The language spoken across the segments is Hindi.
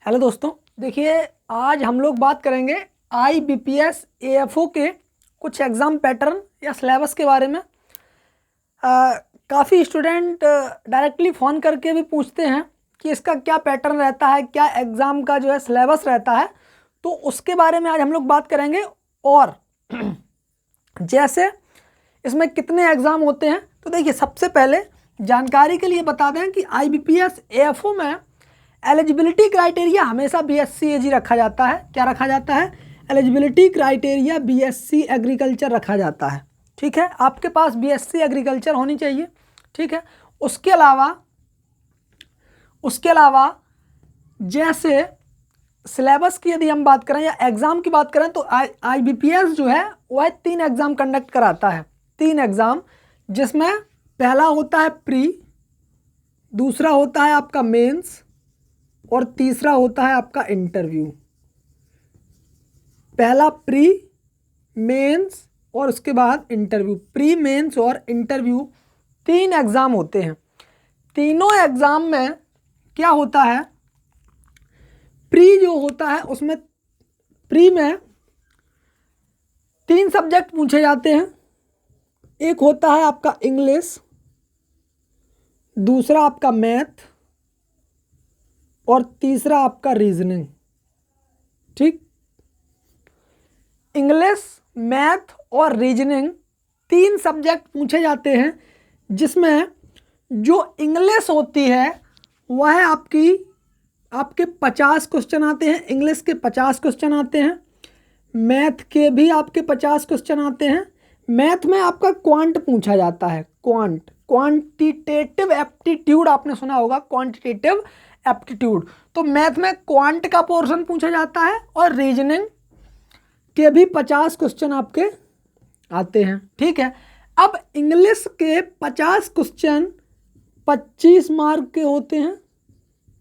हेलो दोस्तों, देखिए आज हम लोग बात करेंगे IBPS AFO के कुछ एग्ज़ाम पैटर्न या सिलेबस के बारे में। काफ़ी स्टूडेंट डायरेक्टली फ़ोन करके भी पूछते हैं कि इसका क्या पैटर्न रहता है, क्या एग्ज़ाम का जो है सिलेबस रहता है, तो उसके बारे में आज हम लोग बात करेंगे। और जैसे इसमें कितने एग्ज़ाम होते हैं, तो देखिए सबसे पहले जानकारी के लिए बता दें कि IBPS AFO में एलिजिबिलिटी क्राइटेरिया हमेशा BSc AG रखा जाता है। क्या रखा जाता है? एलिजिबिलिटी क्राइटेरिया BSc एग्रीकल्चर रखा जाता है। ठीक है, आपके पास BSc एग्रीकल्चर होनी चाहिए। ठीक है, उसके अलावा जैसे सिलेबस की यदि हम बात करें या एग्ज़ाम की बात करें, तो IBPS जो है वह 3 एग्ज़ाम कंडक्ट कराता है। 3 एग्ज़ाम, जिसमें पहला होता है प्री, दूसरा होता है आपका मेंस और तीसरा होता है आपका इंटरव्यू। पहला प्री, मेंस और उसके बाद इंटरव्यू। प्री, मेंस और इंटरव्यू 3 एग्ज़ाम होते हैं। तीनों एग्ज़ाम में क्या होता है, प्री जो होता है उसमें प्री में 3 सब्जेक्ट पूछे जाते हैं। एक होता है आपका इंग्लिश, दूसरा आपका मैथ और तीसरा आपका रीजनिंग। ठीक, इंग्लिश, मैथ और रीजनिंग 3 सब्जेक्ट पूछे जाते हैं, जिसमें जो इंग्लिश होती है वह आपके 50 क्वेश्चन आते हैं। इंग्लिश के 50 क्वेश्चन आते हैं, मैथ के भी आपके 50 क्वेश्चन आते हैं। मैथ में आपका क्वांट पूछा जाता है। क्वांटिटेटिव एप्टीट्यूड आपने सुना होगा, क्वांटिटेटिव एप्टीट्यूड। तो मैथ में क्वांट का पोर्शन पूछा जाता है और रीजनिंग के भी 50 क्वेश्चन आपके आते हैं। ठीक है, अब इंग्लिश के 50 क्वेश्चन 25 मार्क के होते हैं।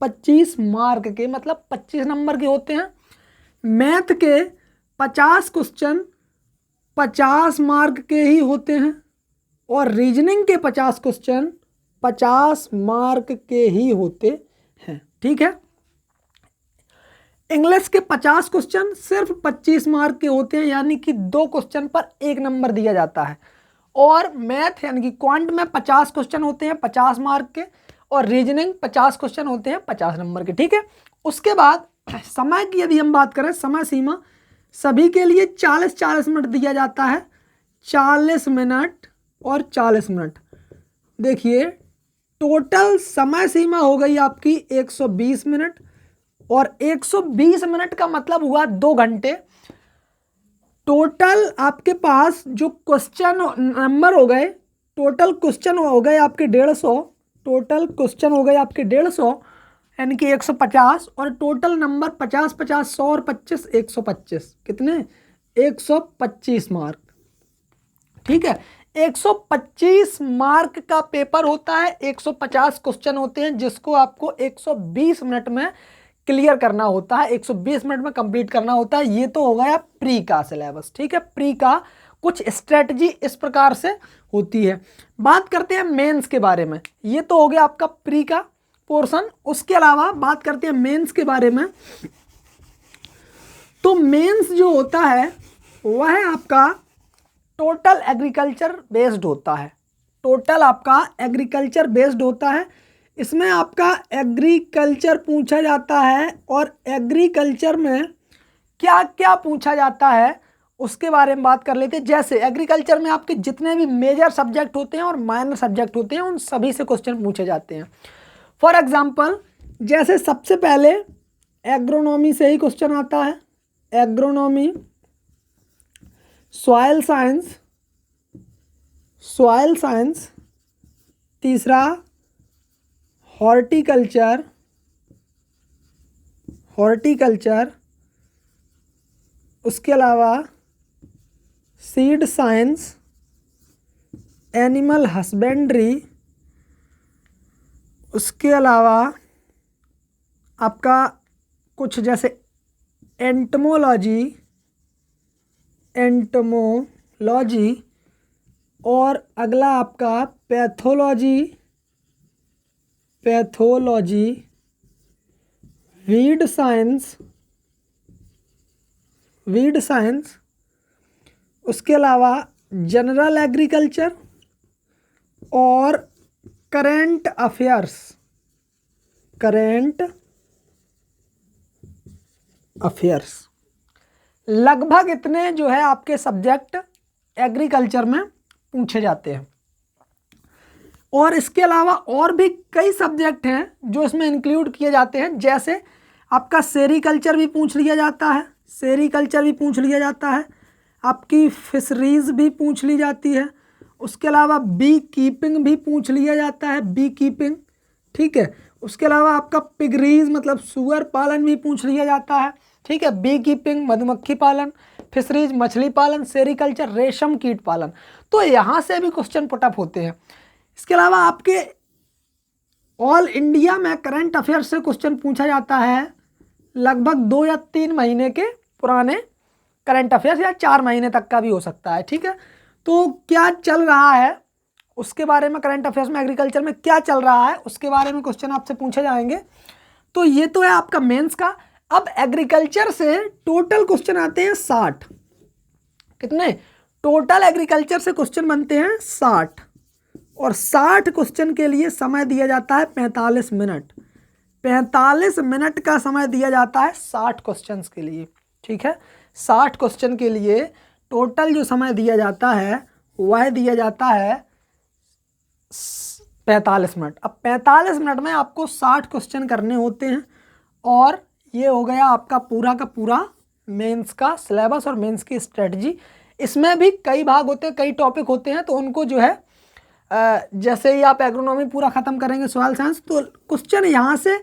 25 मार्क के मतलब 25 नंबर के होते हैं। मैथ के 50 क्वेश्चन 50 मार्क के ही होते हैं और रीजनिंग के 50 क्वेश्चन 50 मार्क के ही होते हैं। ठीक है, इंग्लिश के 50 क्वेश्चन सिर्फ 25 मार्क के होते हैं, यानी कि 2 क्वेश्चन पर 1 नंबर दिया जाता है। और मैथ यानी कि क्वांट में 50 क्वेश्चन होते हैं 50 मार्क के और रीजनिंग 50 क्वेश्चन होते हैं 50 नंबर के। ठीक है, उसके बाद समय की यदि हम बात करें, समय सीमा सभी के लिए 40-40 मिनट दिया जाता है। 40 मिनट और 40 मिनट। देखिए टोटल समय सीमा हो गई आपकी 120 मिनट और 120 मिनट का मतलब हुआ 2 घंटे। टोटल आपके पास जो क्वेश्चन नंबर हो गए, टोटल क्वेश्चन हो गए आपके 150। टोटल क्वेश्चन हो गए आपके 150 यानी कि 150 और टोटल नंबर 50-50 100 और 25 125। कितने? 125 मार्क। ठीक है, 125 मार्क का पेपर होता है। 150 क्वेश्चन होते हैं, जिसको आपको 120 मिनट में क्लियर करना होता है, 120 मिनट में कंप्लीट करना होता है। ये तो हो गया प्री का सिलेबस। ठीक है, प्री का कुछ स्ट्रेटजी इस प्रकार से होती है। बात करते हैं मेंस के बारे में। ये तो हो गया आपका प्री का पोर्शन। उसके अलावा बात करते हैं मेंस के बारे में। तो मेंस जो होता है वह आपका टोटल एग्रीकल्चर बेस्ड होता है। टोटल आपका एग्रीकल्चर बेस्ड होता है। इसमें आपका एग्रीकल्चर पूछा जाता है और एग्रीकल्चर में क्या क्या पूछा जाता है उसके बारे में बात कर लेते हैं। जैसे एग्रीकल्चर में आपके जितने भी मेजर सब्जेक्ट होते हैं और माइनर सब्जेक्ट होते हैं, उन सभी से क्वेश्चन पूछे जाते हैं। फॉर एग्जाम्पल, जैसे सबसे पहले एग्रोनॉमी से ही क्वेश्चन आता है। एग्रोनॉमी, सॉइल साइंस, तीसरा हॉर्टिकल्चर, उसके अलावा सीड साइंस, एनिमल हस्बेंड्री, उसके अलावा आपका कुछ जैसे एंटमोलॉजी और अगला आपका पैथोलॉजी, वीड साइंस, उसके अलावा जनरल एग्रीकल्चर और करंट अफेयर्स, लगभग इतने जो है आपके सब्जेक्ट एग्रीकल्चर में पूछे जाते हैं। और इसके अलावा और भी कई सब्जेक्ट हैं जो इसमें इंक्लूड किए जाते हैं, जैसे आपका सेरीकल्चर भी पूछ लिया जाता है, आपकी फिशरीज भी पूछ ली जाती है, उसके अलावा बी कीपिंग भी पूछ लिया जाता है, बी कीपिंग, ठीक है। उसके अलावा आपका पिगरीज मतलब सुअर पालन भी पूछ लिया जाता है, ठीक है। बी कीपिंग मधुमक्खी पालन, फिशरीज मछली पालन, सेरीकल्चर रेशम कीट पालन, तो यहाँ से भी क्वेश्चन पुटअप होते हैं। इसके अलावा आपके ऑल इंडिया में करंट अफेयर्स से क्वेश्चन पूछा जाता है, लगभग 2 या 3 महीने के पुराने करंट अफेयर्स, या 4 महीने तक का भी हो सकता है, ठीक है। तो क्या चल रहा है उसके बारे में, करंट अफेयर्स में एग्रीकल्चर में क्या चल रहा है उसके बारे में क्वेश्चन आपसे पूछे जाएंगे। तो ये तो है आपका मेंस का। अब एग्रीकल्चर से टोटल क्वेश्चन आते हैं 60। कितने टोटल एग्रीकल्चर से क्वेश्चन बनते हैं? 60। और 60 क्वेश्चन के लिए समय दिया जाता है 45 मिनट। 45 मिनट का समय दिया जाता है 60 क्वेश्चंस के लिए, ठीक है। 60 क्वेश्चन के लिए टोटल जो समय दिया जाता है वह दिया जाता है 45 मिनट। अब 45 मिनट में आपको 60 क्वेश्चन करने होते हैं, और ये हो गया आपका पूरा का पूरा मेंस का सिलेबस और मेंस की स्ट्रेटजी। इसमें भी कई भाग होते हैं, कई टॉपिक होते हैं, तो उनको जो है जैसे ही आप एग्रोनॉमी पूरा ख़त्म करेंगे, सॉइल साइंस, तो क्वेश्चन यहाँ से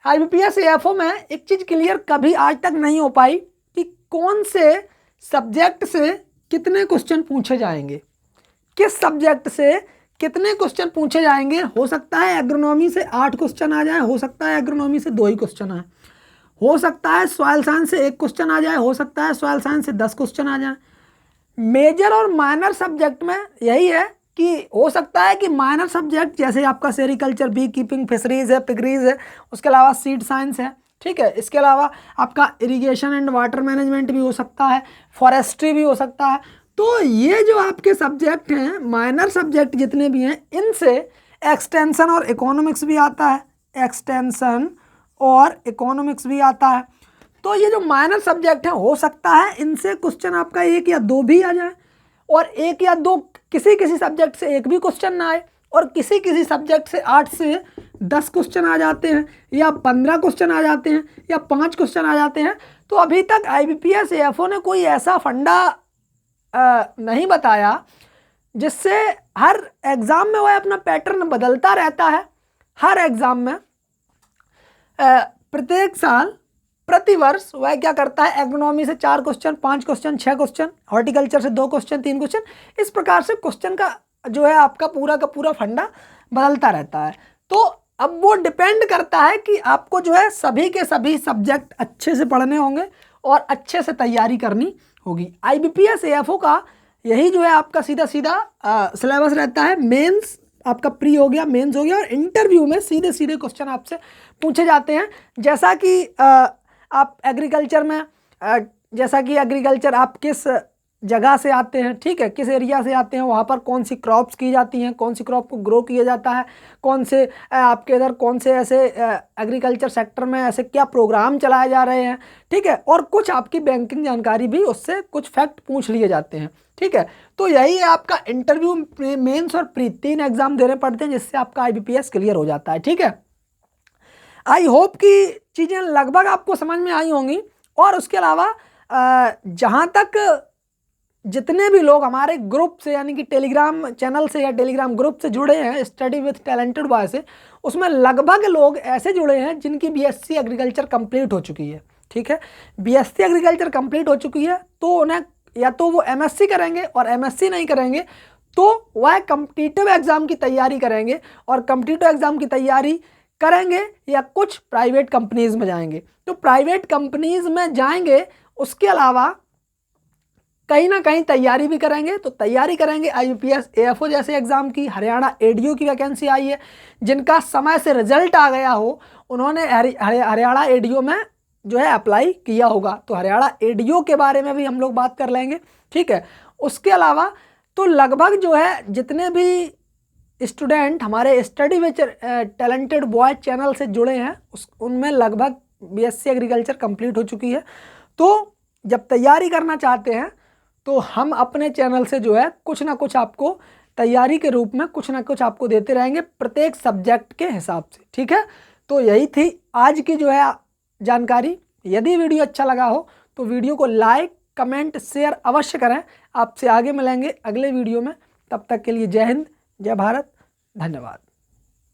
IBPS AFO में एक चीज़ क्लियर कभी आज तक नहीं हो पाई कि कौन से सब्जेक्ट से कितने क्वेश्चन पूछे जाएंगे, किस सब्जेक्ट से कितने क्वेश्चन पूछे जाएंगे। हो सकता है एग्रोनॉमी से 8 क्वेश्चन आ जाए, हो सकता है एग्रोनॉमी से 2 ही क्वेश्चन आए, हो सकता है सॉइल साइंस से 1 क्वेश्चन आ जाए, हो सकता है सॉइल साइंस से 10 क्वेश्चन आ जाए। मेजर और माइनर सब्जेक्ट में यही है कि हो सकता है कि माइनर सब्जेक्ट जैसे आपका सेरीकल्चर, बी कीपिंग, फिशरीज है, पिगरीज है, उसके अलावा सीड साइंस है, ठीक है। इसके अलावा आपका इरिगेशन एंड वाटर मैनेजमेंट भी हो सकता है, फॉरेस्ट्री भी हो सकता है। तो ये जो आपके सब्जेक्ट हैं, माइनर सब्जेक्ट जितने भी हैं, इनसे एक्सटेंशन और इकोनॉमिक्स भी आता है, एक्सटेंशन और इकोनॉमिक्स भी आता है। तो ये जो माइनर सब्जेक्ट हैं, हो सकता है इनसे क्वेश्चन आपका 1 या 2 भी आ जाए, और 1 या 2 किसी किसी सब्जेक्ट से 1 भी क्वेश्चन ना आए, और किसी किसी सब्जेक्ट से 8 से 10 क्वेश्चन आ जाते हैं, या 15 क्वेश्चन आ जाते हैं, या 5 क्वेश्चन आ जाते हैं। तो अभी तक IBPS AFO ने कोई ऐसा फंडा नहीं बताया जिससे हर एग्ज़ाम में वह अपना पैटर्न बदलता रहता है। हर एग्ज़ाम में प्रत्येक साल प्रतिवर्ष वह क्या करता है, एग्रोनॉमी से 4 क्वेश्चन, 5 क्वेश्चन, 6 क्वेश्चन, हॉर्टिकल्चर से 2 क्वेश्चन, 3 क्वेश्चन, इस प्रकार से क्वेश्चन का जो है आपका पूरा का पूरा फंडा बदलता रहता है। तो अब वो डिपेंड करता है कि आपको जो है सभी के सभी सब्जेक्ट अच्छे से पढ़ने होंगे और अच्छे से तैयारी करनी होगी। IBPS AFO का यही जो है आपका सीधा सीधा सिलेबस रहता है। मेंस आपका प्री हो गया, मेंस हो गया, और इंटरव्यू में सीधे सीधे क्वेश्चन आपसे पूछे जाते हैं। जैसा कि आप एग्रीकल्चर में जैसा कि एग्रीकल्चर आप किस जगह से आते हैं, ठीक है, किस एरिया से आते हैं, वहाँ पर कौन सी क्रॉप्स की जाती हैं, कौन सी क्रॉप को ग्रो किया जाता है, कौन से आपके इधर कौन से ऐसे एग्रीकल्चर सेक्टर में ऐसे क्या प्रोग्राम चलाए जा रहे हैं, ठीक है, और कुछ आपकी बैंकिंग जानकारी भी, उससे कुछ फैक्ट पूछ लिए जाते हैं, ठीक है। तो यही है आपका इंटरव्यू, मेंस और प्री, 3 एग्जाम देने पड़ते हैं जिससे आपका IBPS क्लियर हो जाता है, ठीक है। आई होप कि चीज़ें लगभग आपको समझ में आई होंगी। और उसके अलावा जहाँ तक जितने भी लोग हमारे ग्रुप से, यानी कि टेलीग्राम चैनल से या टेलीग्राम ग्रुप से जुड़े हैं स्टडी विथ टैलेंटेड बॉय से, उसमें लगभग लोग ऐसे जुड़े हैं जिनकी BSc एग्रीकल्चर कंप्लीट हो चुकी है, ठीक है। BSc एग्रीकल्चर कंप्लीट हो चुकी है तो उन्हें या तो वो MSc करेंगे, और MSc नहीं करेंगे तो वह कॉम्पिटिटिव एग्ज़ाम की तैयारी करेंगे, और कॉम्पिटिटिव एग्ज़ाम की तैयारी करेंगे या कुछ प्राइवेट कंपनीज़ में जाएंगे। तो प्राइवेट कंपनीज़ में जाएंगे, उसके अलावा कहीं ना कहीं तैयारी भी करेंगे, तो तैयारी करेंगे IUPS AFO जैसे एग्ज़ाम की। हरियाणा ADO की वैकेंसी आई है, जिनका समय से रिजल्ट आ गया हो उन्होंने हरियाणा ADO में जो है अप्लाई किया होगा, तो हरियाणा ADO के बारे में भी हम लोग बात कर लेंगे, ठीक है। उसके अलावा तो लगभग जो है जितने भी स्टूडेंट हमारे study with talented boy channel से जुड़े हैं उनमें लगभग BSc एग्रीकल्चर कंप्लीट हो चुकी है। तो जब तैयारी करना चाहते हैं तो हम अपने चैनल से जो है कुछ ना कुछ आपको तैयारी के रूप में कुछ ना कुछ आपको देते रहेंगे प्रत्येक सब्जेक्ट के हिसाब से, ठीक है। तो यही थी आज की जो है जानकारी। यदि वीडियो अच्छा लगा हो तो वीडियो को लाइक कमेंट शेयर अवश्य करें। आपसे आगे मिलेंगे अगले वीडियो में, तब तक के लिए जय हिंद जय भारत, धन्यवाद।